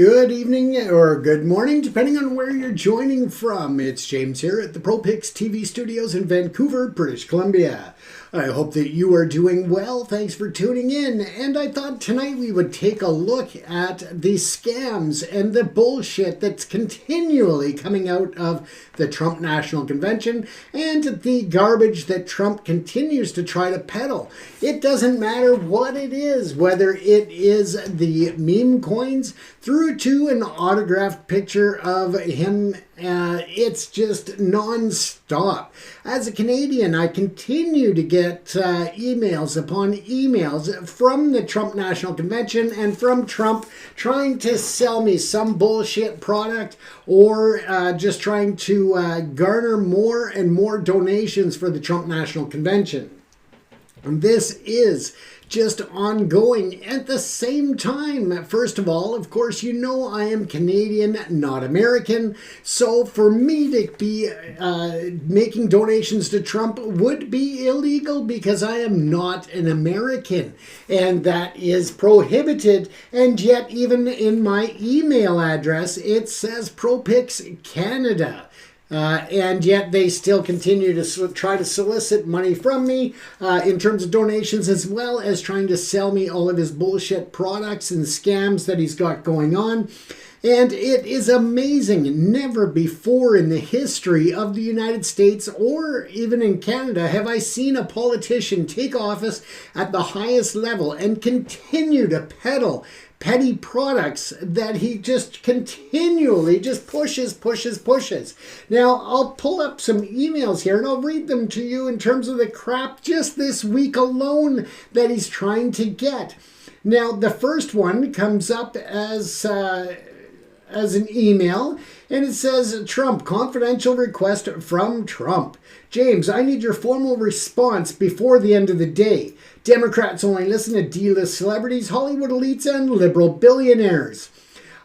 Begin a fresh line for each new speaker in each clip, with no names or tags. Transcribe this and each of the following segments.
Good evening or good morning, depending on where you're joining from. It's James here at the ProPix TV studios in Vancouver, British Columbia. I hope that you are doing well. Thanks for tuning in. And I thought tonight we would take a look at the scams and the bullshit that's continually coming out of the Trump National Convention and the garbage that Trump continues to try to peddle. It doesn't matter what it is, whether it is the meme coins through to an autographed picture of him. It's just non-stop. As a Canadian, I continue to get emails upon emails from the Trump National Convention and from Trump trying to sell me some bullshit product or just trying to garner more and more donations for the Trump National Convention. And this is just ongoing at the same time. First of all, of course, you know I am Canadian, not American. So for me to be making donations to Trump would be illegal because I am not an American. And that is prohibited. And yet, even in my email address, it says ProPix Canada. And yet they still continue to try to solicit money from me in terms of donations, as well as trying to sell me all of his bullshit products and scams that he's got going on. And it is amazing. Never before in the history of the United States or even in Canada have I seen a politician take office at the highest level and continue to peddle petty products that he just continually just pushes. Now, I'll pull up some emails here and I'll read them to you in terms of the crap just this week alone that he's trying to get. Now, the first one comes up as an email, and it says, Trump, confidential request from Trump. James, I need your formal response before the end of the day. Democrats only listen to D-list celebrities, Hollywood elites, and liberal billionaires.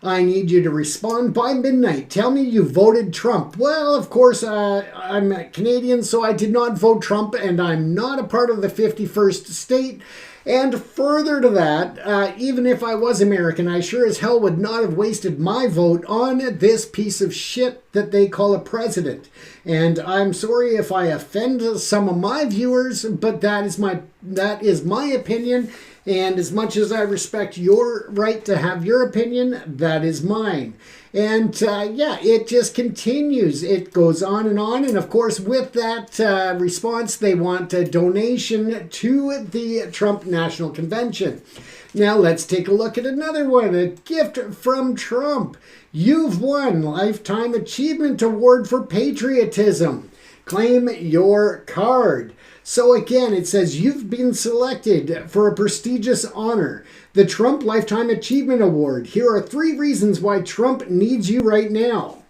I need you to respond by midnight. Tell me you voted Trump. Well, of course, I'm a Canadian, so I did not vote Trump, and I'm not a part of the 51st state. And further to that, even if I was American, I sure as hell would not have wasted my vote on this piece of shit that they call a president. And I'm sorry if I offend some of my viewers, but that is my opinion. And as much as I respect your right to have your opinion, that is mine. And yeah, it just continues. It goes on. And of course, with that response, they want a donation to the Trump National Convention. Now, let's take a look at another one. A gift from Trump. You've won Lifetime Achievement Award for Patriotism. Claim your card. So again, it says you've been selected for a prestigious honor, the Trump Lifetime Achievement Award. Here are 3 reasons why Trump needs you right now.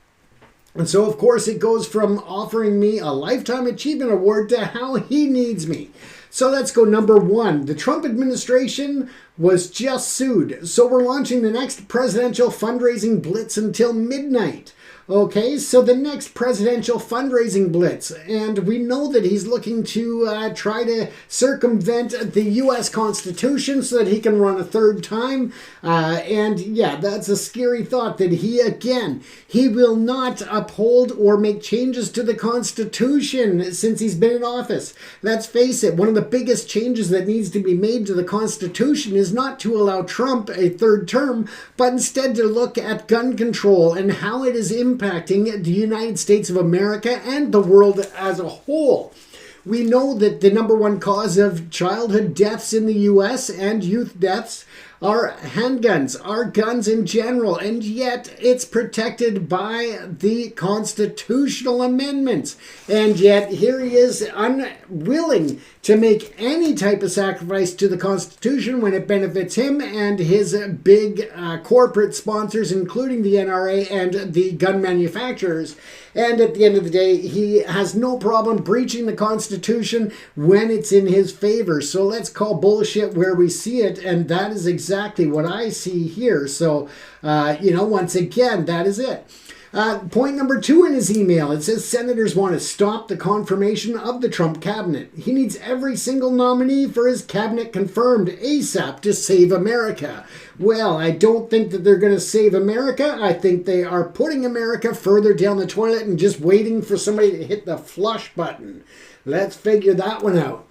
And so, of course, it goes from offering me a Lifetime Achievement Award to how he needs me. So let's go number 1. The Trump administration was just sued. So we're launching the next presidential fundraising blitz until midnight. Okay, so the next presidential fundraising blitz, and we know that he's looking to try to circumvent the U.S. Constitution so that he can run a third time. And yeah, that's a scary thought that he will not uphold or make changes to the Constitution since he's been in office. Let's face it, one of the biggest changes that needs to be made to the Constitution is not to allow Trump a third term, but instead to look at gun control and how it is impacting the United States of America and the world as a whole. We know that the number 1 cause of childhood deaths in the U.S. and youth deaths are handguns, are guns in general, and yet it's protected by the constitutional amendments. And yet here he is unwilling to make any type of sacrifice to the Constitution when it benefits him and his big corporate sponsors, including the NRA and the gun manufacturers. And at the end of the day, he has no problem breaching the Constitution when it's in his favor. So let's call bullshit where we see it, and that is exactly what I see here. So, once again, that is it. Point number 2 in his email, it says senators want to stop the confirmation of the Trump cabinet. He needs every single nominee for his cabinet confirmed ASAP to save America. Well, I don't think that they're going to save America. I think they are putting America further down the toilet and just waiting for somebody to hit the flush button. Let's figure that one out.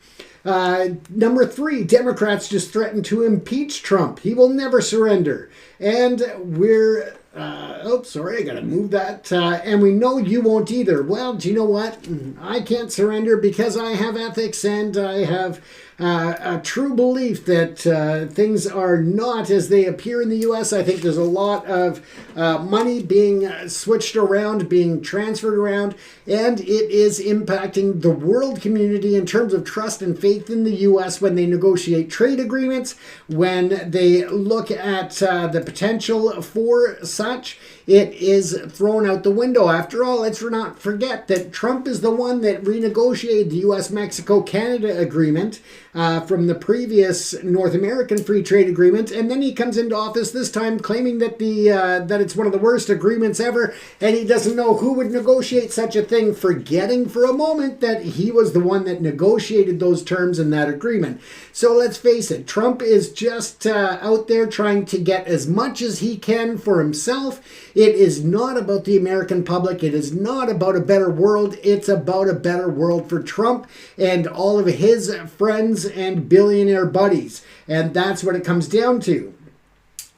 Number 3, Democrats just threatened to impeach Trump. He will never surrender. And we're... I gotta move that. And we know you won't either. Well, do you know what? I can't surrender because I have ethics and I have a true belief that things are not as they appear in the U.S. I think there's a lot of money being switched around, being transferred around, and it is impacting the world community in terms of trust and faith in the U.S. when they negotiate trade agreements, when they look at the potential for such. It is thrown out the window. After all, let's not forget that Trump is the one that renegotiated the U.S.-Mexico-Canada agreement from the previous North American Free Trade Agreement, and then he comes into office this time claiming that that it's one of the worst agreements ever, and he doesn't know who would negotiate such a thing, forgetting for a moment that he was the one that negotiated those terms in that agreement. So let's face it, Trump is just out there trying to get as much as he can for himself. It is not about the American public. It is not about a better world. It's about a better world for Trump and all of his friends and billionaire buddies. And that's what it comes down to.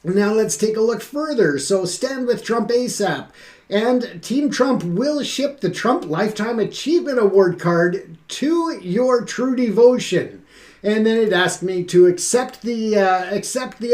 Now let's take a look further. So stand with Trump ASAP. And Team Trump will ship the Trump Lifetime Achievement Award card to your true devotion. And then it asked me to accept the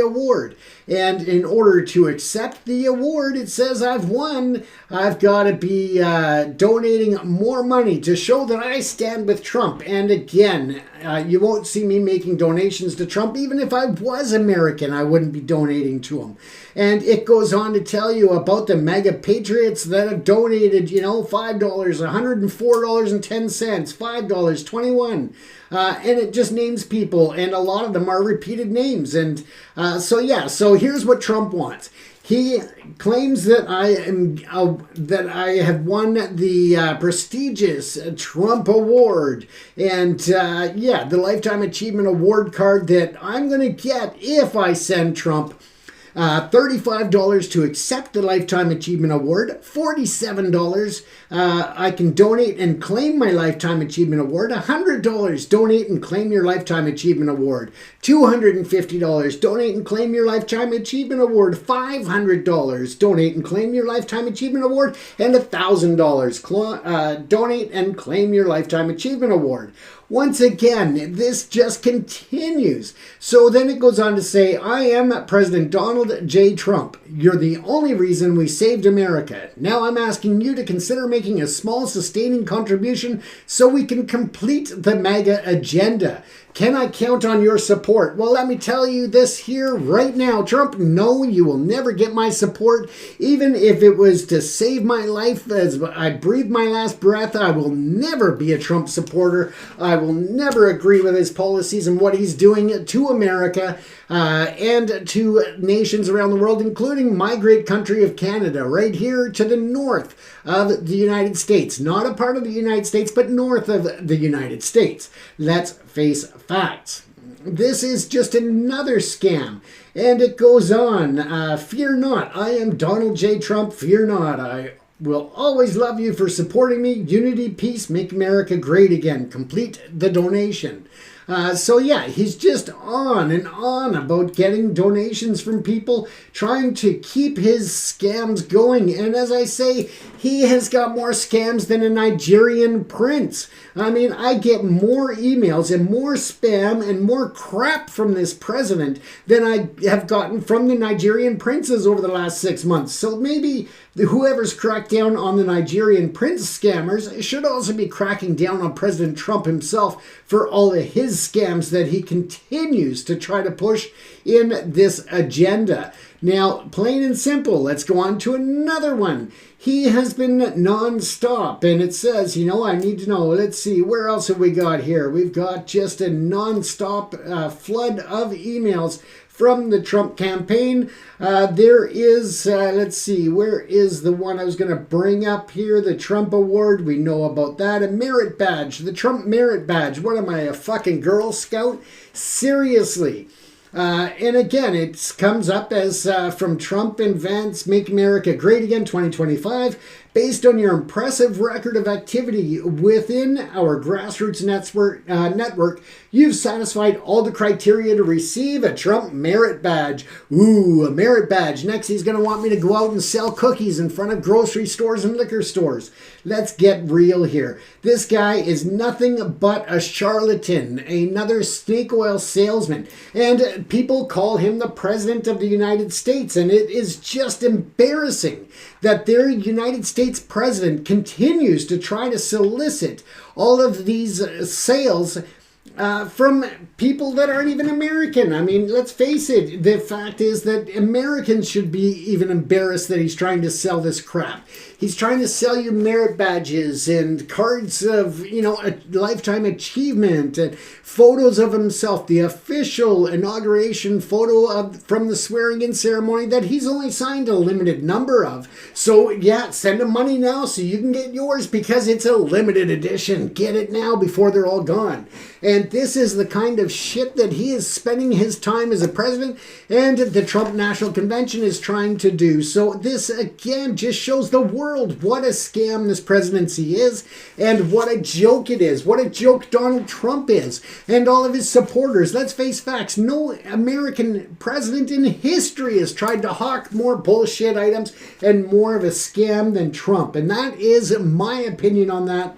award. And in order to accept the award, it says I've won. I've got to be donating more money to show that I stand with Trump. And again, you won't see me making donations to Trump. Even if I was American, I wouldn't be donating to him. And it goes on to tell you about the mega patriots that have donated, $5, $104.10, $5, 21. And it just names people, and a lot of them are repeated names. And so here's what Trump wants. He claims that I have won the prestigious Trump Award, and the Lifetime Achievement Award card that I'm going to get if I send Trump $35 to accept the Lifetime Achievement Award, $47 I can donate and claim my Lifetime Achievement Award, $100 donate and claim your Lifetime Achievement Award, $250 donate and claim your Lifetime Achievement Award, $500 donate and claim your Lifetime Achievement Award, and $1,000 donate and claim your Lifetime Achievement Award. Once again, this just continues. So then it goes on to say, I am President Donald J. Trump. You're the only reason we saved America. Now I'm asking you to consider making a small sustaining contribution so we can complete the MAGA agenda. Can I count on your support? Well, let me tell you this here right now, Trump. No, you will never get my support. Even if it was to save my life as I breathe my last breath, I will never be a Trump supporter. I will never agree with his policies and what he's doing to America and to nations around the world, including my great country of Canada, right here to the north of the United States. Not a part of the United States, but north of the United States. Let's face facts. This is just another scam. And it goes on. Fear not. I am Donald J. Trump. Fear not. I will always love you for supporting me. Unity, peace, make America great again. Complete the donation. He's just on and on about getting donations from people, trying to keep his scams going. And as I say, he has got more scams than a Nigerian prince. I mean, I get more emails and more spam and more crap from this president than I have gotten from the Nigerian princes over the last 6 months. So maybe whoever's cracked down on the Nigerian prince scammers should also be cracking down on President Trump himself for all of his scams that he continues to try to push in this agenda. Now, plain and simple, let's go on to another one. He has been non-stop, and it says, I need to know, let's see, where else have we got here? We've got just a non-stop flood of emails from the Trump campaign. There is, let's see, where is the one I was going to bring up here? The Trump Award, we know about that. A merit badge, the Trump merit badge. What am I, a fucking Girl Scout? Seriously. And again, it comes up as from Trump and Vance, Make America Great Again 2025. Based on your impressive record of activity within our grassroots network, you've satisfied all the criteria to receive a Trump merit badge. Ooh, a merit badge. Next, he's going to want me to go out and sell cookies in front of grocery stores and liquor stores. Let's get real here. This guy is nothing but a charlatan, another snake oil salesman, and people call him the President of the United States, and it is just embarrassing that their United States president continues to try to solicit all of these sales from people that aren't even American. I mean, let's face it, the fact is that Americans should be even embarrassed that he's trying to sell this crap. He's trying to sell you merit badges and cards of, a lifetime achievement and photos of himself, the official inauguration photo from the swearing-in ceremony that he's only signed a limited number of. So, yeah, send him money now so you can get yours because it's a limited edition. Get it now before they're all gone. And this is the kind of shit that he is spending his time as a president and the Trump National Convention is trying to do. So this, again, just shows the world what a scam this presidency is and what a joke it is. What a joke Donald Trump is and all of his supporters. Let's face facts. No American president in history has tried to hawk more bullshit items and more of a scam than Trump. And that is my opinion on that.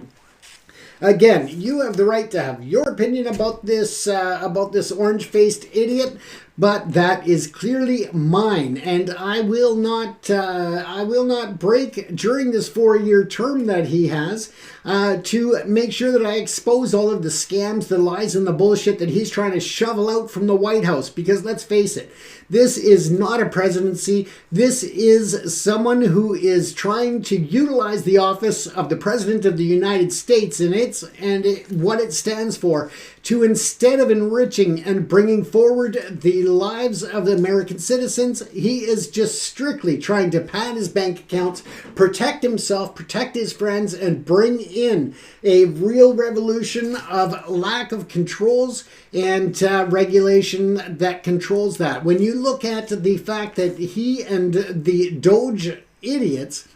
Again, you have the right to have your opinion about this orange-faced idiot, but that is clearly mine, and I will not break during this 4-year term that he has to make sure that I expose all of the scams, the lies, and the bullshit that he's trying to shovel out from the White House. Because let's face it, this is not a presidency. This is someone who is trying to utilize the office of the President of the United States and what it stands for to, instead of enriching and bringing forward the lives of the American citizens, he is just strictly trying to pad his bank accounts, protect himself, protect his friends, and bring in a real revolution of lack of controls and regulation that controls that. When you look at the fact that he and the Doge idiots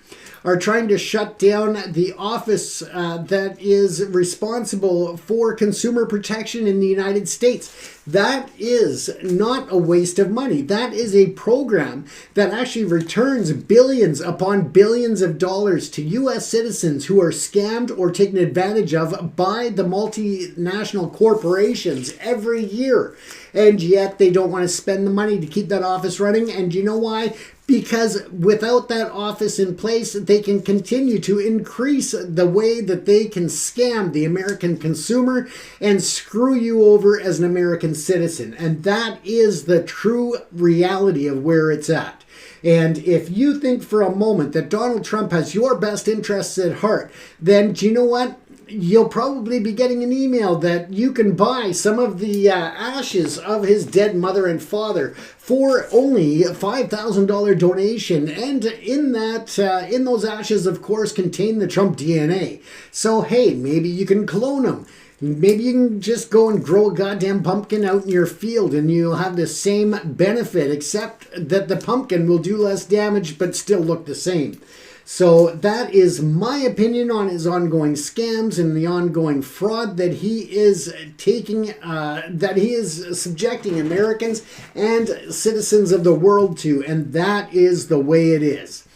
are trying to shut down the office that is responsible for consumer protection in the United States. That is not a waste of money. That is a program that actually returns billions upon billions of dollars to U.S. citizens who are scammed or taken advantage of by the multinational corporations every year. And yet they don't want to spend the money to keep that office running. And you know why? Because without that office in place, they can continue to increase the way that they can scam the American consumer and screw you over as an American citizen. And that is the true reality of where it's at. And if you think for a moment that Donald Trump has your best interests at heart, then do you know what? You'll probably be getting an email that you can buy some of the ashes of his dead mother and father for only a $5,000 donation. And in those ashes, of course, contain the Trump DNA. So, hey, maybe you can clone them. Maybe you can just go and grow a goddamn pumpkin out in your field and you'll have the same benefit, except that the pumpkin will do less damage but still look the same. So that is my opinion on his ongoing scams and the ongoing fraud that he is taking, that he is subjecting Americans and citizens of the world to. And that is the way it is.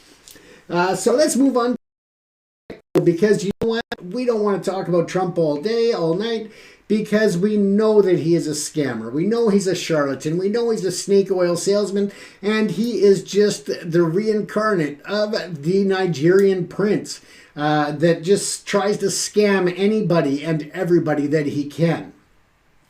So let's move on. Because you know what? We don't want to talk about Trump all day, all night, because we know that he is a scammer. We know he's a charlatan. We know he's a snake oil salesman, and he is just the reincarnate of the Nigerian Prince that just tries to scam anybody and everybody that he can.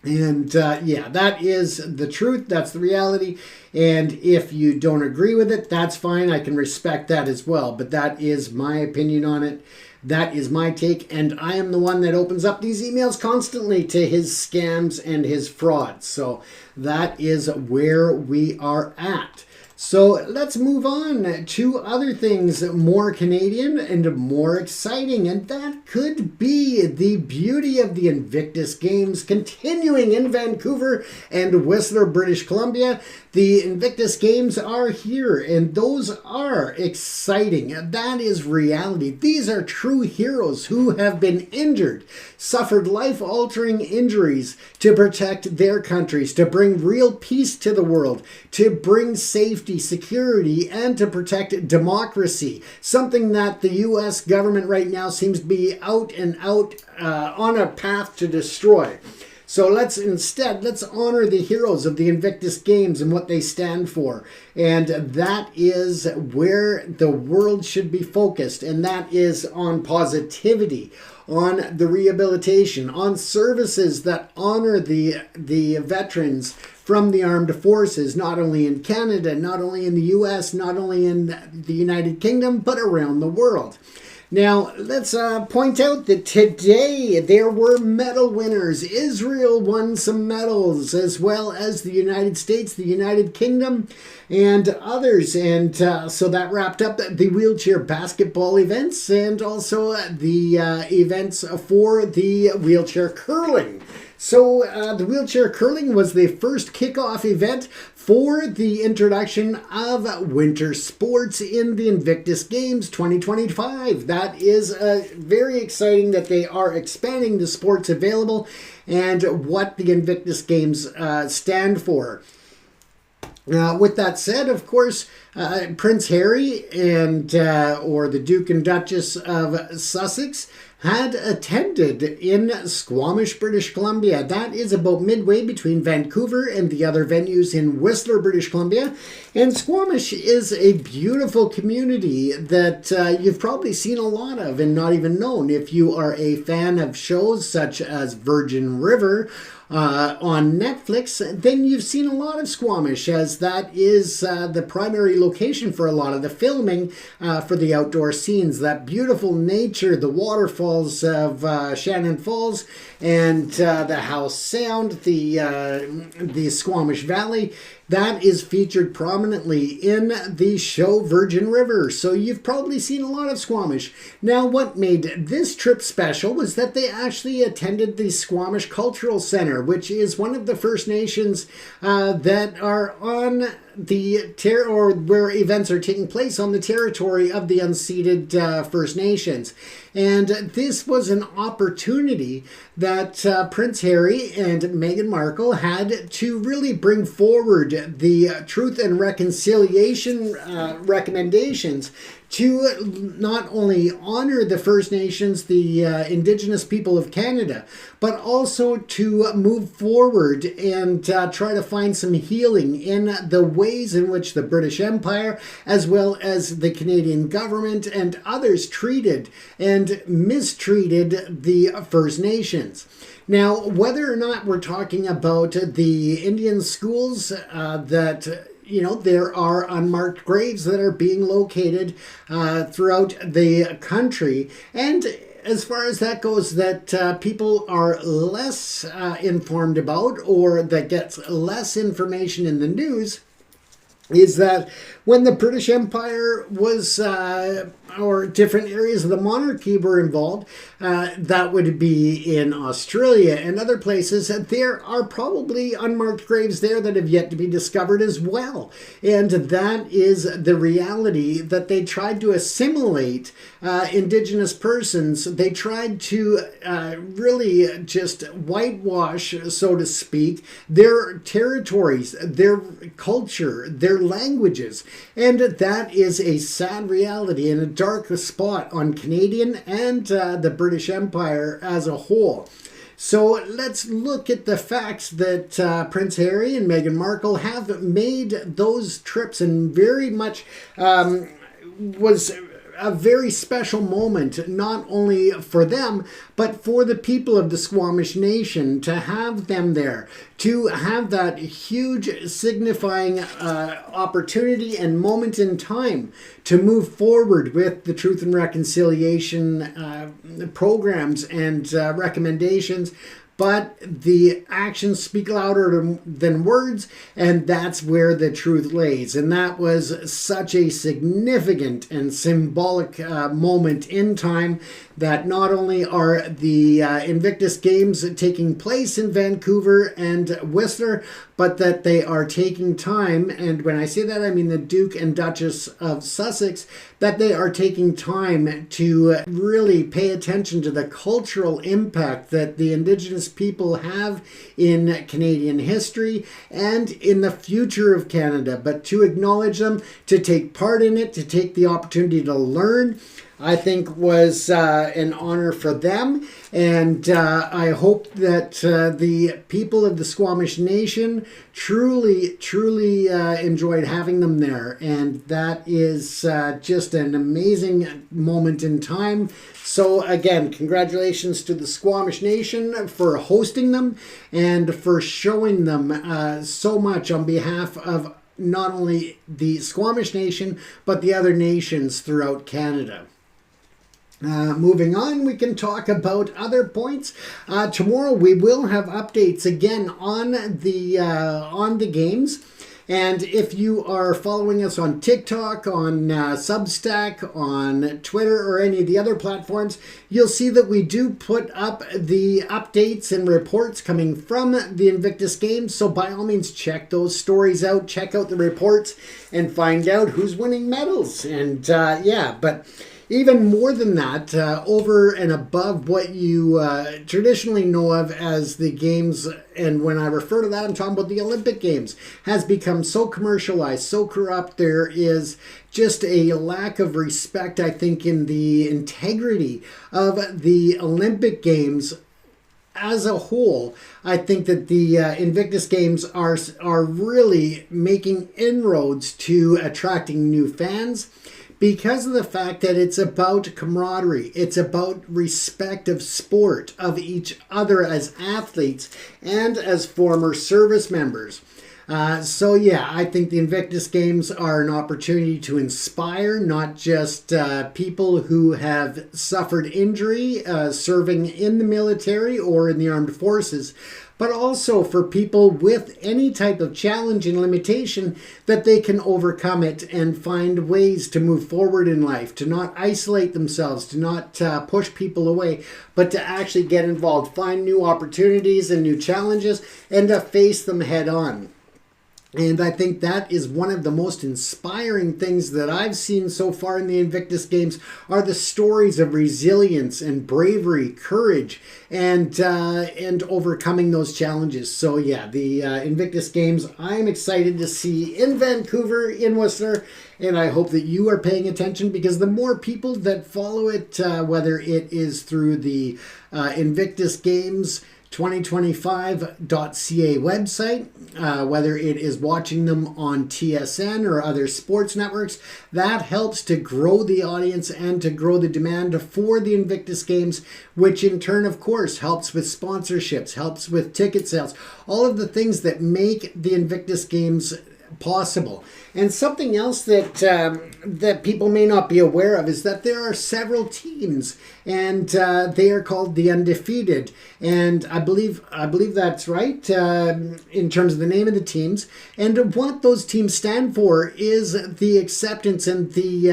And yeah, that is the truth. That's the reality. And if you don't agree with it, that's fine. I can respect that as well. But that is my opinion on it. That is my take. And I am the one that opens up these emails constantly to his scams and his frauds. So that is where we are at. So let's move on to other things more Canadian and more exciting, and that could be the beauty of the Invictus Games continuing in Vancouver and Whistler, British Columbia. The Invictus Games are here, and those are exciting. That is reality. These are true heroes who have been injured, suffered life-altering injuries to protect their countries, to bring real peace to the world, to bring safety, security, and to protect democracy. Something that the U.S. government right now seems to be out and out on a path to destroy. So let's honor the heroes of the Invictus Games and what they stand for. And that is where the world should be focused. And that is on positivity, on the rehabilitation, on services that honor the veterans from the armed forces, not only in Canada, not only in the U.S., not only in the United Kingdom, but around the world. Now, let's point out that today there were medal winners. Israel won some medals, as well as the United States, the United Kingdom, and others. And so that wrapped up the wheelchair basketball events and also the events for the wheelchair curling. So the wheelchair curling was the first kickoff event for the introduction of winter sports in the Invictus Games 2025. That is very exciting that they are expanding the sports available and what the Invictus Games stand for. With that said, of course, Prince Harry and or the Duke and Duchess of Sussex had attended in Squamish, British Columbia. That is about midway between Vancouver and the other venues in Whistler, British Columbia. And Squamish is a beautiful community that you've probably seen a lot of and not even known. If you are a fan of shows such as Virgin River on Netflix, then you've seen a lot of Squamish, as that is the primary location for a lot of the filming for the outdoor scenes. That beautiful nature, the waterfalls of Shannon Falls and the House Sound, the Squamish Valley, that is featured prominently in the show Virgin River. So you've probably seen a lot of Squamish. Now, what made this trip special was that they actually attended the Squamish Cultural Center, which is one of the First Nations that are on the or where events are taking place on the territory of the unceded First Nations. And this was an opportunity that Prince Harry and Meghan Markle had to really bring forward the Truth and Reconciliation recommendations to not only honor the First Nations, the Indigenous people of Canada, but also to move forward and try to find some healing in the ways in which the British Empire, as well as the Canadian government and others treated and mistreated the First Nations. Now, whether or not we're talking about the Indian schools that there are unmarked graves that are being located throughout the country. And as far as that goes, that people are less informed about, or that gets less information in the news, is that when the British Empire was, or different areas of the monarchy were involved, that would be in Australia and other places, there are probably unmarked graves there that have yet to be discovered as well. And that is the reality, that they tried to assimilate Indigenous persons. They tried to really just whitewash, so to speak, their territories, their culture, their languages. And that is a sad reality and a dark spot on Canadian and the British Empire as a whole. So let's look at the facts that Prince Harry and Meghan Markle have made those trips, and very much was a very special moment, not only for them, but for the people of the Squamish Nation, to have them there, to have that huge signifying opportunity and moment in time to move forward with the Truth and Reconciliation programs and recommendations. But the actions speak louder than words, and that's where the truth lays. And that was such a significant and symbolic moment in time, that not only are the Invictus Games taking place in Vancouver and Whistler, but that they are taking time, and when I say that, I mean the Duke and Duchess of Sussex, that they are taking time to really pay attention to the cultural impact that the Indigenous people have in Canadian history and in the future of Canada, but to acknowledge them, to take part in it, to take the opportunity to learn, I think was an honor for them. And I hope that the people of the Squamish Nation truly enjoyed having them there. And that is just an amazing moment in time. So again, congratulations to the Squamish Nation for hosting them and for showing them so much on behalf of not only the Squamish Nation, but the other nations throughout Canada. Moving on, we can talk about other points. Tomorrow we will have updates again on the games. And if you are following us on TikTok, on Substack, on Twitter, or any of the other platforms, you'll see that we do put up the updates and reports coming from the Invictus Games. So by all means, check those stories out, check out the reports, and find out who's winning medals. And but even more than that, over and above what you traditionally know of as the games, and when I refer to that, I'm talking about the Olympic Games, has become so commercialized, so corrupt. There is just a lack of respect, I think, in the integrity of the Olympic Games as a whole. I think that the Invictus Games are really making inroads to attracting new fans, because of the fact that it's about camaraderie, it's about respect of sport, of each other as athletes and as former service members. I think the Invictus Games are an opportunity to inspire not just people who have suffered injury serving in the military or in the armed forces, but also for people with any type of challenge and limitation, that they can overcome it and find ways to move forward in life, to not isolate themselves, to not push people away, but to actually get involved, find new opportunities and new challenges, and to face them head on. And I think that is one of the most inspiring things that I've seen so far in the Invictus Games, are the stories of resilience and bravery, courage, and overcoming those challenges. So yeah, the Invictus Games, I'm excited to see in Vancouver, in Whistler, and I hope that you are paying attention, because the more people that follow it, whether it is through the Invictus Games 2025.ca website, whether it is watching them on TSN or other sports networks, that helps to grow the audience and to grow the demand for the Invictus Games, which in turn, of course, helps with sponsorships, helps with ticket sales, all of the things that make the Invictus Games possible. And something else that that people may not be aware of is that there are several teams, and they are called the Undefeated. And I believe that's right in terms of the name of the teams. And what those teams stand for is the acceptance and the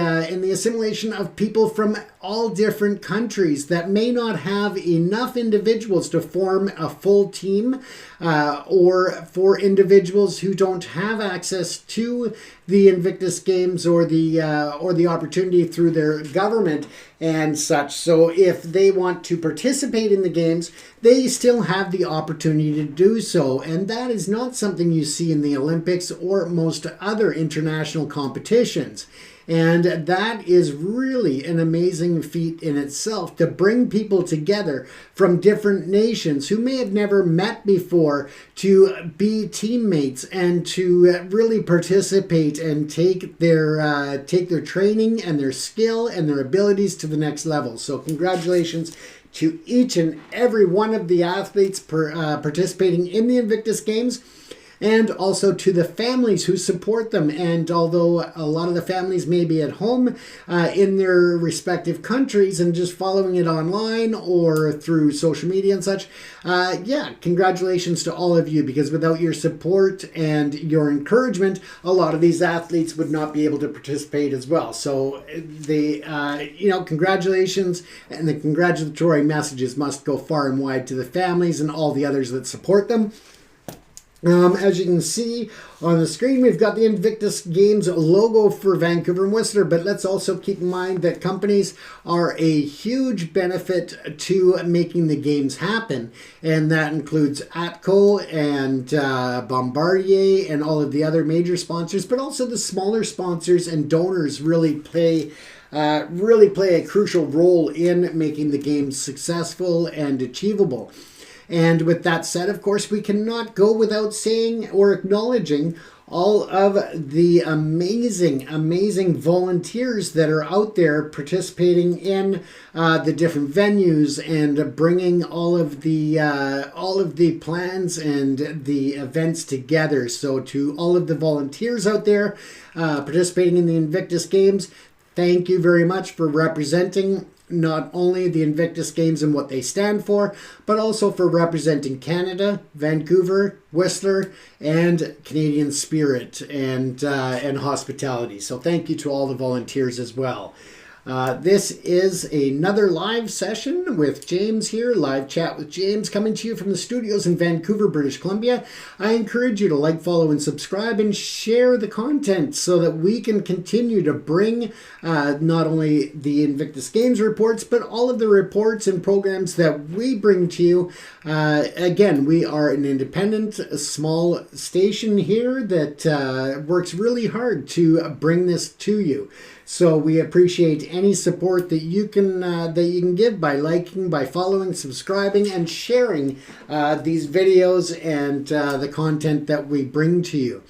assimilation of people from all different countries that may not have enough individuals to form a full team, or for individuals who don't have access to the Invictus Games or the opportunity through their government and such. So if they want to participate in the games, they still have the opportunity to do so. And that is not something you see in the Olympics or most other international competitions. And that is really an amazing feat in itself, to bring people together from different nations who may have never met before to be teammates and to really participate and take their training and their skill and their abilities to the next level. So congratulations to each and every one of the athletes participating in the Invictus Games, and also to the families who support them. And although a lot of the families may be at home in their respective countries and just following it online or through social media and such, congratulations to all of you, because without your support and your encouragement, a lot of these athletes would not be able to participate as well. So congratulations, and the congratulatory messages must go far and wide to the families and all the others that support them. As you can see on the screen, we've got the Invictus Games logo for Vancouver and Whistler, but let's also keep in mind that companies are a huge benefit to making the games happen, and that includes ATCO and Bombardier and all of the other major sponsors, but also the smaller sponsors and donors really play a crucial role in making the games successful and achievable. And with that said, of course, we cannot go without saying or acknowledging all of the amazing volunteers that are out there participating in the different venues and bringing all of the plans and the events together. So to all of the volunteers out there participating in the Invictus Games, thank you very much for representing not only the Invictus Games and what they stand for, but also for representing Canada, Vancouver, Whistler, and Canadian spirit and hospitality. So thank you to all the volunteers as well. This is another live session with James here, live chat with James, coming to you from the studios in Vancouver, British Columbia. I encourage you to like, follow, and subscribe, and share the content so that we can continue to bring not only the Invictus Games reports, but all of the reports and programs that we bring to you. Again, we are an independent, small station here that works really hard to bring this to you. So we appreciate any support that you can give by liking, by following, subscribing, and sharing these videos and the content that we bring to you.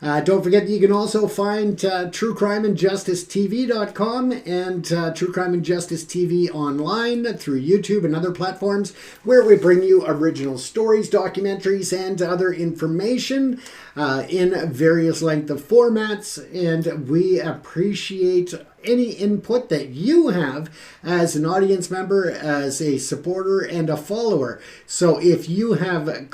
Don't forget that you can also find truecrimeandjusticetv.com and True Crime and Justice TV online through YouTube and other platforms, where we bring you original stories, documentaries, and other information in various length of formats. And we appreciate any input that you have as an audience member, as a supporter, and a follower. So if you have if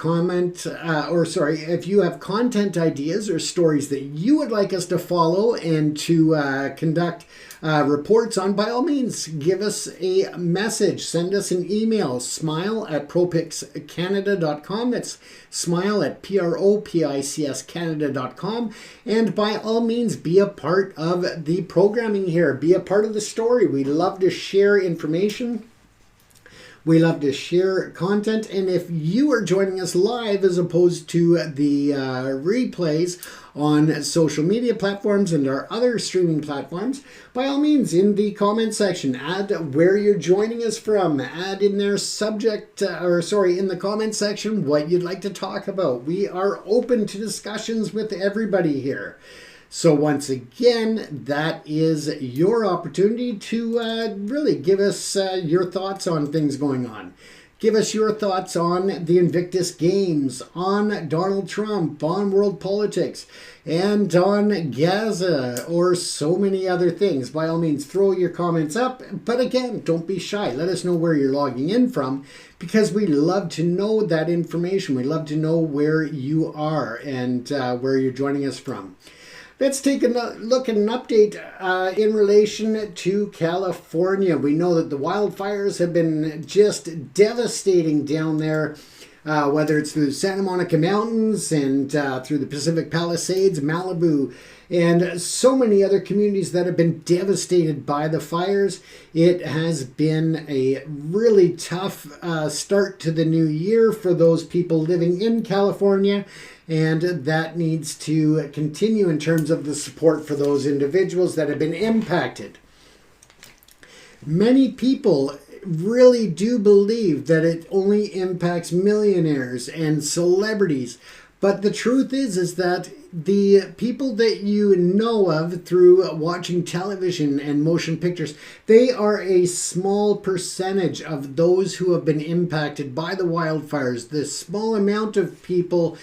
you have content ideas or stories that you would like us to follow and to conduct reports on, by all means, give us a message. Send us an email, smile@propixcanada.com. That's smile@propixcanada.com. And by all means, be a part of the programming here. Be a part of the story. We love to share information. We love to share content, and if you are joining us live as opposed to the replays on social media platforms and our other streaming platforms, by all means, in the comment section, add where you're joining us from. Add in their subject, in the comment section, what you'd like to talk about. We are open to discussions with everybody here. So once again, that is your opportunity to really give us your thoughts on things going on. Give us your thoughts on the Invictus Games, on Donald Trump, on world politics, and on Gaza, or so many other things. By all means, throw your comments up. But again, don't be shy. Let us know where you're logging in from, because we love to know that information. We love to know where you are and where you're joining us from. Let's take a look at an update in relation to California. We know that the wildfires have been just devastating down there, whether it's through the Santa Monica Mountains and through the Pacific Palisades, Malibu, and so many other communities that have been devastated by the fires. It has been a really tough start to the new year for those people living in California, and that needs to continue in terms of the support for those individuals that have been impacted. Many people really do believe that it only impacts millionaires and celebrities. But the truth is that the people that you know of through watching television and motion pictures, they are a small percentage of those who have been impacted by the wildfires. This small amount of people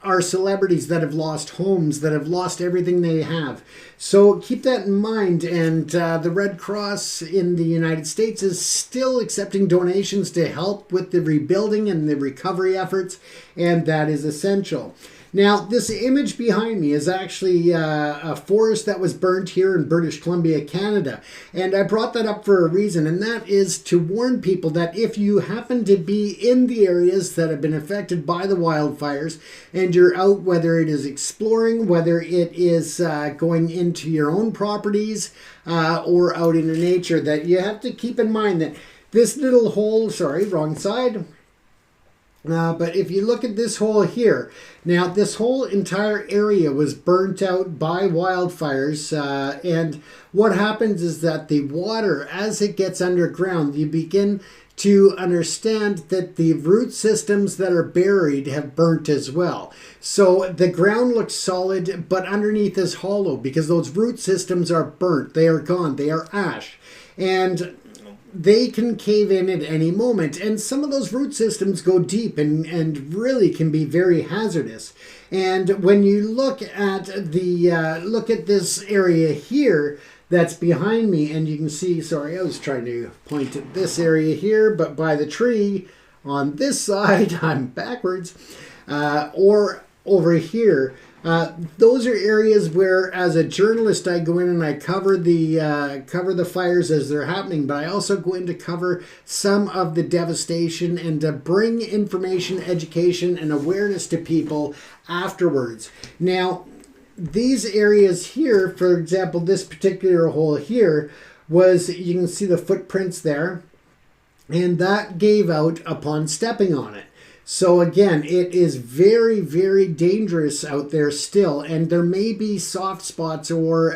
are celebrities that have lost homes, that have lost everything they have. So keep that in mind. And the Red Cross in the United States is still accepting donations to help with the rebuilding and the recovery efforts, and that is essential. Now, this image behind me is actually a forest that was burnt here in British Columbia, Canada. And I brought that up for a reason, and that is to warn people that if you happen to be in the areas that have been affected by the wildfires, and you're out, whether it is exploring, whether it is going into your own properties, or out into nature, that you have to keep in mind that this little hole, sorry, wrong side, but if you look at this hole here, now this whole entire area was burnt out by wildfires, and what happens is that the water, as it gets underground, you begin to understand that the root systems that are buried have burnt as well. So the ground looks solid, but underneath is hollow because those root systems are burnt. They are gone. They are ash. And they can cave in at any moment, and some of those root systems go deep and really can be very hazardous. And when you look at this area here that's behind me, and you can see, sorry, I was trying to point at this area here, but by the tree on this side, I'm backwards, or over here. Those are areas where, as a journalist, I go in and I cover the fires as they're happening, but I also go in to cover some of the devastation and to bring information, education, and awareness to people afterwards. Now, these areas here, for example, this particular hole here was, you can see the footprints there, and that gave out upon stepping on it. So again, it is very, very dangerous out there still, and there may be soft spots or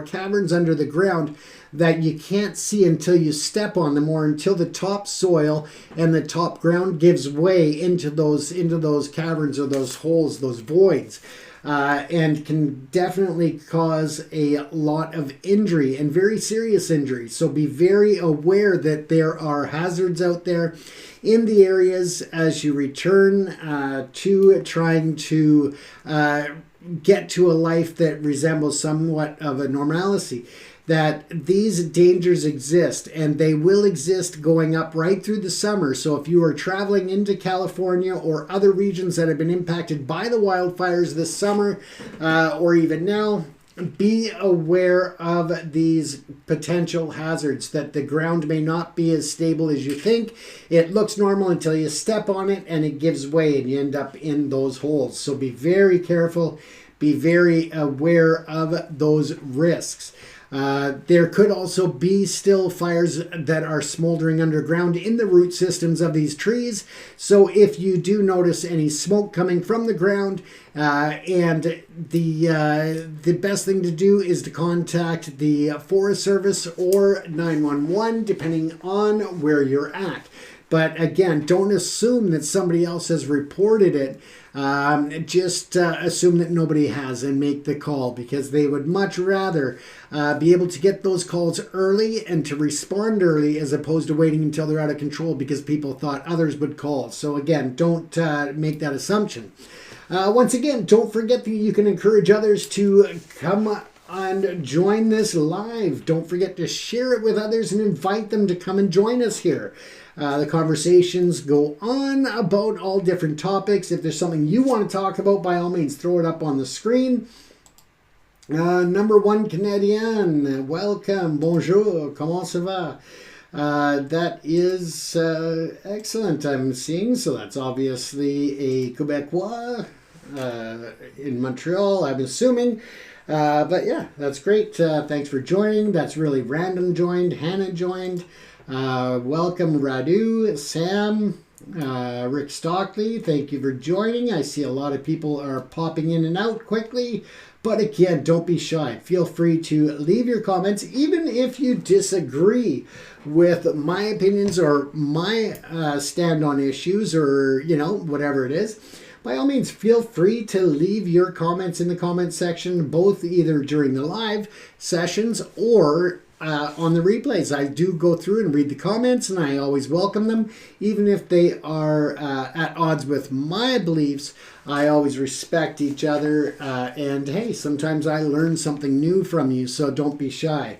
caverns under the ground that you can't see until you step on them, or until the top soil and the top ground gives way into those caverns or those holes, those voids. And can definitely cause a lot of injury, and very serious injury. So be very aware that there are hazards out there in the areas as you return to trying to get to a life that resembles somewhat of a normalcy. That these dangers exist, and they will exist going up right through the summer. So if you are traveling into California or other regions that have been impacted by the wildfires this summer, or even now, be aware of these potential hazards, that the ground may not be as stable as you think. It looks normal until you step on it and it gives way and you end up in those holes. So be very careful, be very aware of those risks. There could also be still fires that are smoldering underground in the root systems of these trees. So if you do notice any smoke coming from the ground, and the best thing to do is to contact the Forest Service or 911, depending on where you're at. But again, don't assume that somebody else has reported it. Just assume that nobody has and make the call, because they would much rather be able to get those calls early and to respond early, as opposed to waiting until they're out of control because people thought others would call. So again, don't make that assumption. Once again, don't forget that you can encourage others to come and join this live. Don't forget to share it with others and invite them to come and join us here. The conversations go on about all different topics. If there's something you want to talk about, by all means, throw it up on the screen. Number one Canadian, welcome, bonjour, comment ça va? That is excellent, I'm seeing. So that's obviously a Quebecois. in Montreal, I'm assuming. But yeah, that's great. Thanks for joining. That's really random joined. Hannah joined. Welcome, Radu, Sam, Rick Stockley. Thank you for joining. I see a lot of people are popping in and out quickly. But again, don't be shy. Feel free to leave your comments, even if you disagree with my opinions or my stand on issues or, whatever it is. By all means, feel free to leave your comments in the comment section, both either during the live sessions or on the replays. I do go through and read the comments, and I always welcome them. Even if they are at odds with my beliefs, I always respect each other. And hey, sometimes I learn something new from you, so don't be shy.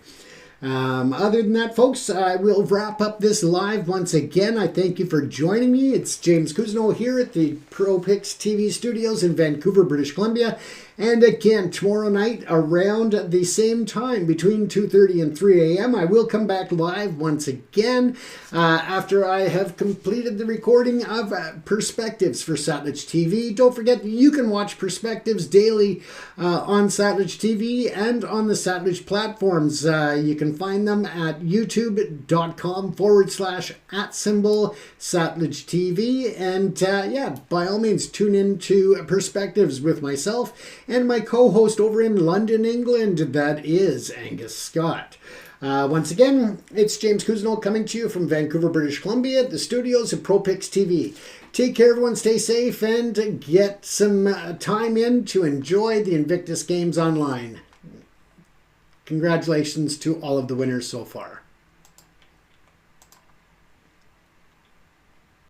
Other than that, folks, I will wrap up this live once again. I thank you for joining me. It's James Cousineau here at the ProPix TV studios in Vancouver, British Columbia. And again, tomorrow night around the same time, between 2:30 and 3 a.m., I will come back live once again after I have completed the recording of Perspectives for Satellite TV. Don't forget, you can watch Perspectives daily on Satellite TV and on the Satellite platforms. You can find them at youtube.com/@Satellite TV. And by all means, tune in to Perspectives with myself and my co-host over in London, England, that is Angus Scott. Once again, it's James Cousineau coming to you from Vancouver, British Columbia, the studios of ProPix TV. Take care, everyone. Stay safe and get some time in to enjoy the Invictus Games online. Congratulations to all of the winners so far.